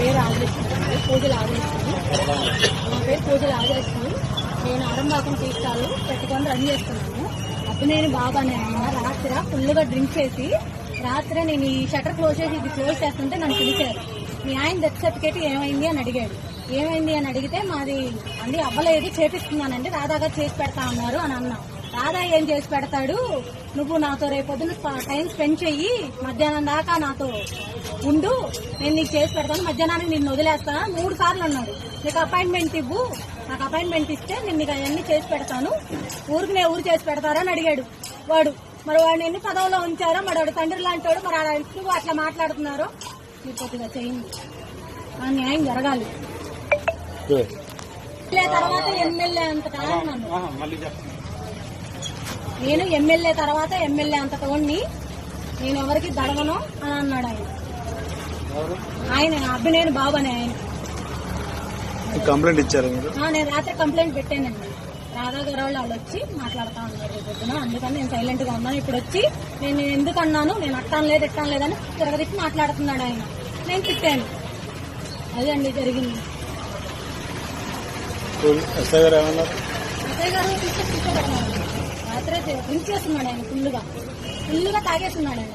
పేరు ఆదరిస్తుంది, పూజలు ఆదరిస్తుంది. నా పేరు పూజలు ఆదరిస్తుంది. నేను అరంబాకం తీర్థాలు పెట్టుకొని రన్ చేస్తున్నాను. అప్పుడు నేను బాబానే ఆయన రాత్రి ఫుల్గా డ్రింక్ చేసి రాత్రి నేను ఈ షటర్ క్లోజ్ చేసి ఇది క్లోజ్ చేస్తుంటే నన్ను పిలిచారు. మీ ఆయన డెత్ సర్టిఫికేట్ ఏమైంది అని అడిగాడు. ఏమైంది అని అడిగితే మాది అంది అవ్వలేదు, చేపిస్తున్నానండి, రాధా గారు చేసి పెడతా అన్నారు అని అన్నా. రాధా ఏం చేసి పెడతాడు, నువ్వు నాతో రేపొద్దున టైం స్పెండ్ చెయ్యి, మధ్యాహ్నం దాకా నాతో ఉండు, నేను నీకు చేసి పెడతాను, మధ్యాహ్నానికి నిన్ను వదిలేస్తాను 3 సార్లు అన్నాడు. నీకు అపాయింట్మెంట్ ఇవ్వు, నాకు అపాయింట్మెంట్ ఇస్తే నేను నీకు అవన్నీ చేసి పెడతాను, ఊరు చేసి పెడతారా అని అడిగాడు వాడు. మరి వాడిని ఎన్ని పదవులో ఉంచారో, మరి వాడు తండ్రి లాంటి వాడు, మరి అలా అట్లా మాట్లాడుతున్నారో మీరు కొద్దిగా చేయండి. ఆ న్యాయం జరగాలి. తర్వాత ఎమ్మెల్యే అంతటా నేను ఎమ్మెల్యే తర్వాత ఎమ్మెల్యే అంతటోని నేను ఎవరికి దడవను అని అన్నాడు ఆయన అబ్బినేని బాబు అని ఆయన. కంప్లైంట్ ఇచ్చారు? నేను రాత్రి కంప్లైంట్ పెట్టానండి. రాధా గారు వాళ్ళు వచ్చి మాట్లాడుతా ఉన్నారు పొద్దున, అందుకని నేను సైలెంట్ గా ఉన్నాను. ఇప్పుడు వచ్చి నేను ఎందుకు అన్నాను, నేను అట్టాను లేదని తిరగదిచ్చి మాట్లాడుతున్నాడు ఆయన. నేను తిట్టాను. అదే అండి జరిగింది. ఎస్ఐ గారు ఏమన్నారు? ఎస్ఐ గారు తీసుకొచ్చి రాత్రి డ్రింక్ చేస్తున్నాడు ఆయన, ఫుల్గా తాగేస్తున్నాడు ఆయన.